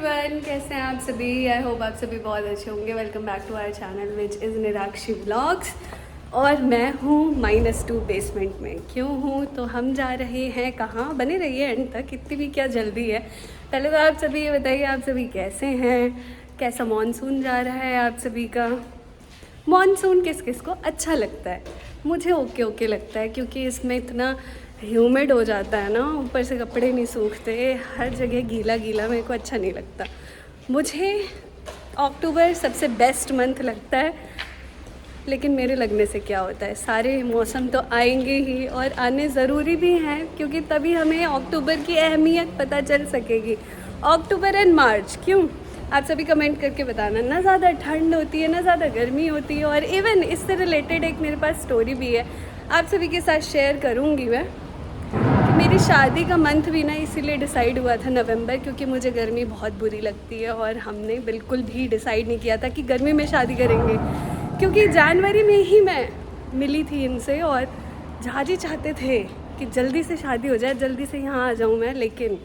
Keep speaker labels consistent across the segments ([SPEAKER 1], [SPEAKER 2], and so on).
[SPEAKER 1] Everyone, कैसे हैं आप सभी। आई होप आप सभी बहुत अच्छे होंगे। Welcome back to our channel which is Nirakshi vlogs. और मैं हूँ -2 बेसमेंट में। क्यों हूँ तो हम जा रहे हैं कहाँ, बने रहिए एंड तक, इतनी भी क्या जल्दी है। पहले तो आप सभी ये बताइए आप सभी कैसे हैं, कैसा मानसून जा रहा है आप सभी का। मानसून किस किस को अच्छा लगता है। मुझे ओके ओके लगता है क्योंकि इसमें इतना ह्यूमिड हो जाता है ना, ऊपर से कपड़े नहीं सूखते, हर जगह गीला गीला, मेरे को अच्छा नहीं लगता। मुझे अक्टूबर सबसे बेस्ट मंथ लगता है, लेकिन मेरे लगने से क्या होता है, सारे मौसम तो आएंगे ही और आने ज़रूरी भी हैं क्योंकि तभी हमें अक्टूबर की अहमियत पता चल सकेगी। अक्टूबर एंड मार्च क्यों, आप सभी कमेंट करके बताना। ना ज़्यादा ठंड होती है ना ज़्यादा गर्मी होती है। और इवन इससे रिलेटेड एक मेरे पास स्टोरी भी है, आप सभी के साथ शेयर करूँगी मैं। मेरी शादी का मंथ भी ना इसीलिए डिसाइड हुआ था नवंबर, क्योंकि मुझे गर्मी बहुत बुरी लगती है और हमने बिल्कुल भी डिसाइड नहीं किया था कि गर्मी में शादी करेंगे, क्योंकि जनवरी में ही मैं मिली थी इनसे और झाजी चाहते थे कि जल्दी से शादी हो जाए, जल्दी से यहाँ आ जाऊँ मैं, लेकिन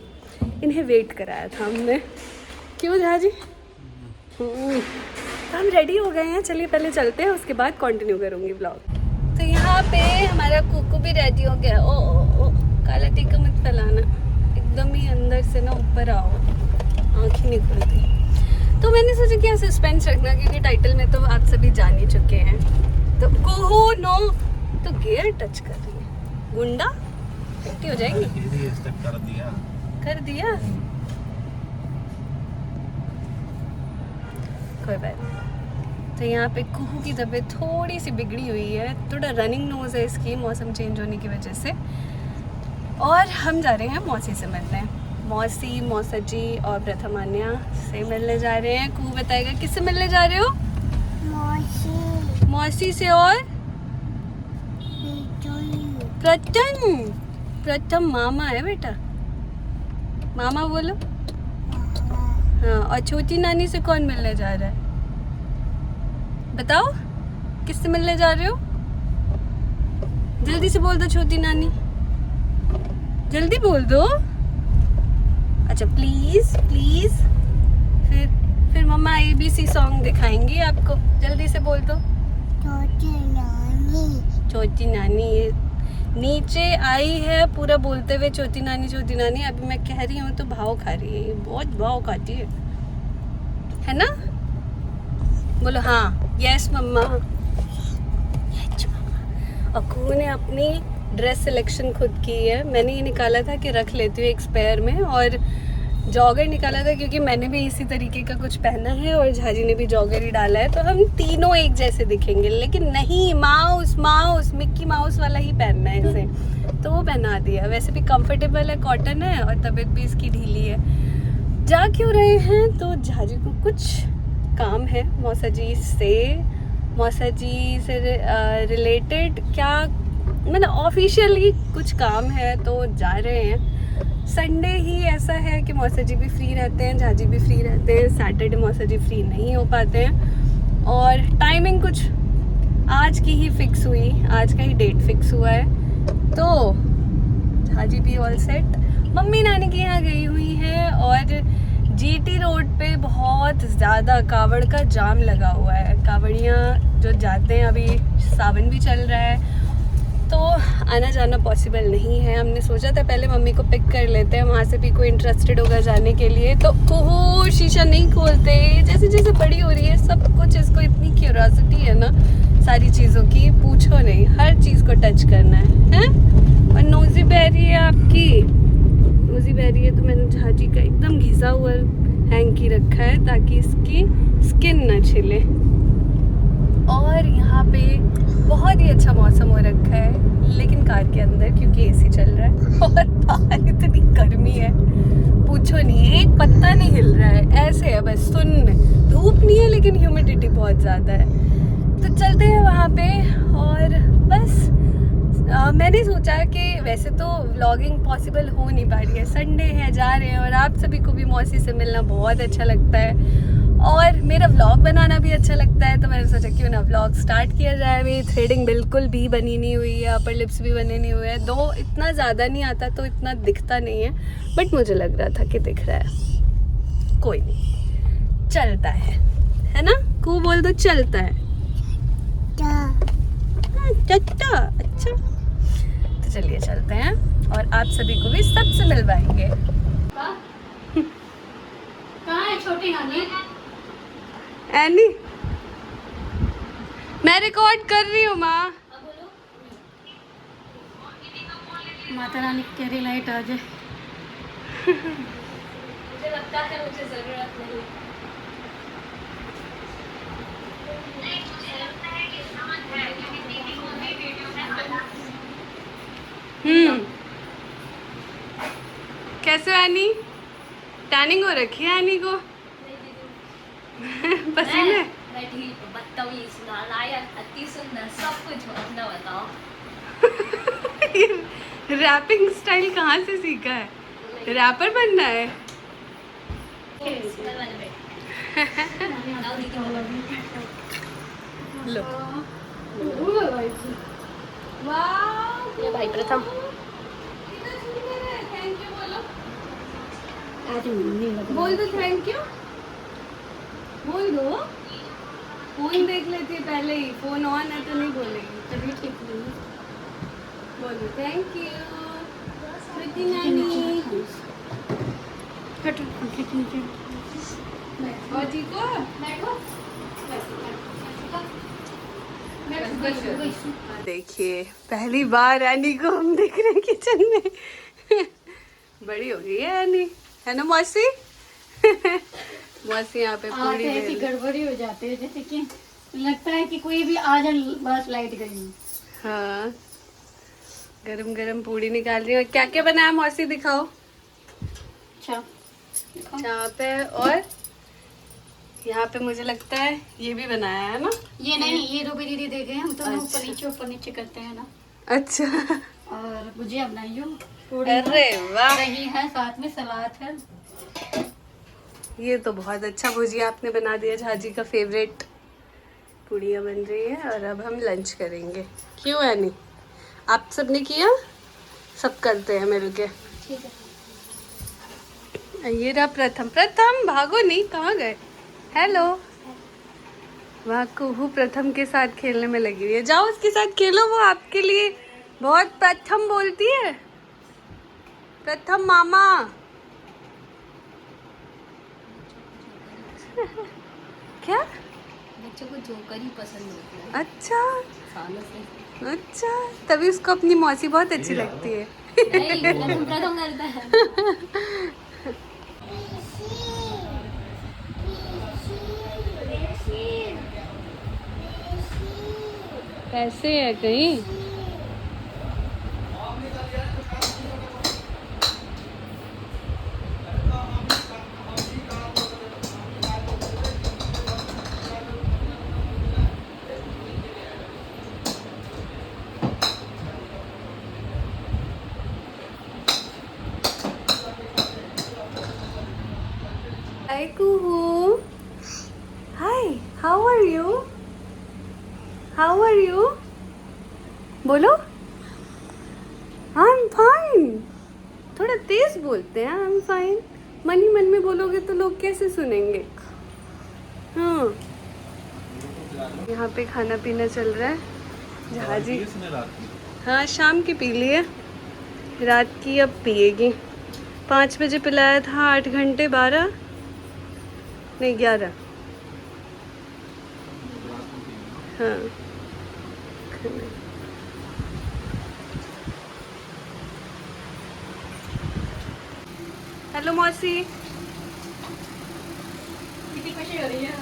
[SPEAKER 1] इन्हें वेट कराया था हमने। क्यों झाजी? तो हम रेडी हो गए हैं, चलिए पहले चलते हैं, उसके बाद कंटिन्यू करूँगी ब्लॉग। तो यहाँ पे हमारा कुकू भी रेडी हो गया। ओ काला टीका मत फैलाना, एकदम ही अंदर से ना ऊपर आओ, आँखें नहीं खुलती। तो मैंने सोचा कि सस्पेंस रखना, क्योंकि टाइटल में तो आप सभी जान ही चुके हैं। तो कुहू नो तो गियर टच कर रही है, गुंडा इतनी हो जाएगी। कर दिया कोई बात नहीं। तो यहाँ पे कुहू की तबीयत थोड़ी सी बिगड़ी हुई है, थोड़ा रनिंग नोज है इसकी, मौसम चेंज होने की वजह से। और हम जा रहे हैं मौसी से मिलने, मौसी, मौसा जी और प्रथमान्या से मिलने जा रहे हैं। कुहू बताएगा किससे मिलने जा रहे हो? मौसी से और प्रथम मामा है बेटा, मामा बोलो। हाँ, और छोटी नानी से कौन मिलने जा रहा है बताओ, किससे मिलने जा रहे हो? जल्दी से बोल दो छोटी नानी, जल्दी बोल दो। अच्छा प्लीज प्लीज, फिर मम्मा ABC सॉन्ग दिखाएंगी आपको, जल्दी से बोल दो। छोटी नानी नीचे आई है पूरा बोलते हुए, छोटी नानी छोटी नानी। अभी मैं कह रही हूँ तो भाव खा रही है, बहुत भाव खाती है ना। बोलो हाँ, यस मम्मा। अकू ने अपनी ड्रेस सिलेक्शन खुद की है, मैंने ये निकाला था कि रख लेती हूँ एक स्पेयर में, और जॉगर निकाला था क्योंकि मैंने भी इसी तरीके का कुछ पहना है और झाजी ने भी जॉगर ही डाला है, तो हम तीनों एक जैसे दिखेंगे। लेकिन नहीं, माउस मिक्की माउस वाला ही पहनना है इसे, तो वो पहना दिया। वैसे भी कंफर्टेबल है, कॉटन है और तबीयत भी इसकी ढीली है। जा क्यों रहे हैं तो झाजी को कुछ काम है मौसा जी से रिलेटेड, क्या मतलब ऑफिशियली कुछ काम है तो जा रहे हैं। संडे ही ऐसा है कि मौसा जी भी फ्री रहते हैं, झाजी भी फ्री रहते हैं। सैटरडे मौसा जी फ्री नहीं हो पाते हैं और टाइमिंग कुछ आज की ही फिक्स हुई, आज का ही डेट फिक्स हुआ है। तो झाजी भी ऑल सेट, मम्मी नानी के यहाँ गई हुई है और GT रोड पे बहुत ज़्यादा कावड़ का जाम लगा हुआ है। कावड़ियाँ जो जाते हैं, अभी सावन भी चल रहा है तो आना जाना पॉसिबल नहीं है। हमने सोचा था पहले मम्मी को पिक कर लेते हैं, वहाँ से भी कोई इंटरेस्टेड होगा जाने के लिए। तो ओहो, शीशा नहीं खोलते, जैसे जैसे बड़ी हो रही है सब कुछ, इसको इतनी क्यूरियोसिटी है ना सारी चीज़ों की, पूछो नहीं, हर चीज़ को टच करना है? और नोजी बैरी है आपकी, नोजी बैरी है तो मैंने झाजी का एकदम घिसा हुआ हैंकी रखा है ताकि इसकी स्किन ना छिले। और यहाँ पे बहुत ही अच्छा मौसम हो रखा है, लेकिन कार के अंदर क्योंकि AC चल रहा है और बाहर इतनी गर्मी है पूछो नहीं, एक पत्ता नहीं हिल रहा है, ऐसे है बस सुन्न, धूप नहीं है लेकिन ह्यूमिडिटी बहुत ज़्यादा है। तो चलते हैं वहाँ पे और बस मैंने सोचा कि वैसे तो व्लॉगिंग पॉसिबल हो नहीं पा रही है, संडे है, जा रहे हैं और आप सभी को भी मौसी से मिलना बहुत अच्छा लगता है और मेरा व्लॉग बनाना भी अच्छा लगता है। तो मैंने सोचा क्यों ना व्लॉग स्टार्ट किया जाए। मेरी थ्रेडिंग बिल्कुल भी बनी नहीं हुई है, अपर लिप्स भी बने नहीं हुए हैं, दो इतना ज़्यादा नहीं आता तो इतना दिखता नहीं है, बट मुझे लग रहा था कि दिख रहा है। कोई नहीं, चलता है ना? कू बोल दो, चलता है। चलता। अच्छा, तो चलिए चलते हैं और आप सभी को भी सबसे मिलवाएंगे।
[SPEAKER 2] कहाँ है छोटी नानी?
[SPEAKER 1] एनी, मैं रिकॉर्ड कर रही हूँ माँ।
[SPEAKER 2] माता रानी की तेरी लाइट आ जाए।
[SPEAKER 1] मुझे लगता है मुझे जरूरत नहीं। कैसे हो एनी? टैनिंग हो रखी है एनी को? पसीने?
[SPEAKER 3] बदतमीज, नालायक, अति सुंदर, सब कुछ हो। अपना बताओ।
[SPEAKER 1] रैपिंग स्टाइल कहाँ से सीखा है? रैपर बनना है? लो
[SPEAKER 3] ये भाई प्रथम।
[SPEAKER 1] थैंक यू बोलो।
[SPEAKER 2] आज मम्मी लग
[SPEAKER 1] बोल दो थैंक यू, बोल दो। फोन देख लेती है पहले ही, फोन ऑन है तो नहीं बोलेगी।
[SPEAKER 2] तभी ठीक नहीं।
[SPEAKER 1] बोल दो थैंक यू बेटी नानी।
[SPEAKER 2] हटो पंखे के नीचे।
[SPEAKER 1] और ठीक हो? देखिए पहली बार एनी को हम देख रहे हैं किचन में। बड़ी हो गई है एनी, है ना मौसी? मौसी यहाँ पे पूरी
[SPEAKER 2] ऐसी गड़बड़ी हो जाती है जैसे कि लगता है कि कोई भी आ जाए, बस लाइट गई।
[SPEAKER 1] हाँ, गरम गरम पूड़ी निकाल रही है। क्या क्या बनाया मौसी, दिखाओ।
[SPEAKER 2] अच्छा,
[SPEAKER 1] चाप है और यहाँ पे मुझे लगता है ये भी बनाया है ना?
[SPEAKER 2] ये नहीं, ये रूबी दीदी दे गए। हम तो
[SPEAKER 1] अच्छा।
[SPEAKER 2] ऊपर नीचे करते हैं ना।
[SPEAKER 1] अच्छा,
[SPEAKER 2] और भुजिया बनाई हो,
[SPEAKER 1] अरे वाह,
[SPEAKER 2] दही है, साथ में सलाद है।
[SPEAKER 1] ये तो बहुत अच्छा भुजिया आपने बना दिया। झाजी का फेवरेट पूड़ियाँ बन रही है और अब हम लंच करेंगे। क्यों एनी, आप सबने किया? सब करते हैं मिलके।
[SPEAKER 2] ठीक है।
[SPEAKER 1] ये रहा प्रथम। प्रथम भागो नहीं, कहाँ गए? हेलो। वहाँ कुहू प्रथम के साथ खेलने में लगी हुई है। जाओ उसके साथ खेलो, वो आपके लिए बहुत प्रथम बोलती है। प्रथम मामा। क्या?
[SPEAKER 3] बच्चों को जोकर ही पसंद होता है
[SPEAKER 1] अच्छा
[SPEAKER 3] सालों से।
[SPEAKER 1] अच्छा, तभी उसको अपनी मौसी बहुत अच्छी लगती है।
[SPEAKER 3] नहीं, प्रथम करता है।
[SPEAKER 1] कैसे है कहीं? Hi Kuhu. Hi, how are you? How are you? बोलो। I'm fine. थोड़ा तेज बोलते हैं I'm fine. मन ही मन में बोलोगे तो लोग कैसे सुनेंगे? हाँ, यहाँ पे खाना पीना चल रहा है। जहाजी हाँ शाम की पी ली है, रात की अब पिएगी। 5 बजे पिलाया था, 8 घंटे, 12 नहीं 11। हाँ, हेलो मौसी।
[SPEAKER 2] कितनी खुशी हो रही है।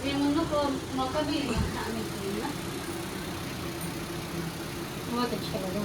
[SPEAKER 2] ये मुन्नू को मौका भी आने के लिए ना, बहुत अच्छा लगा।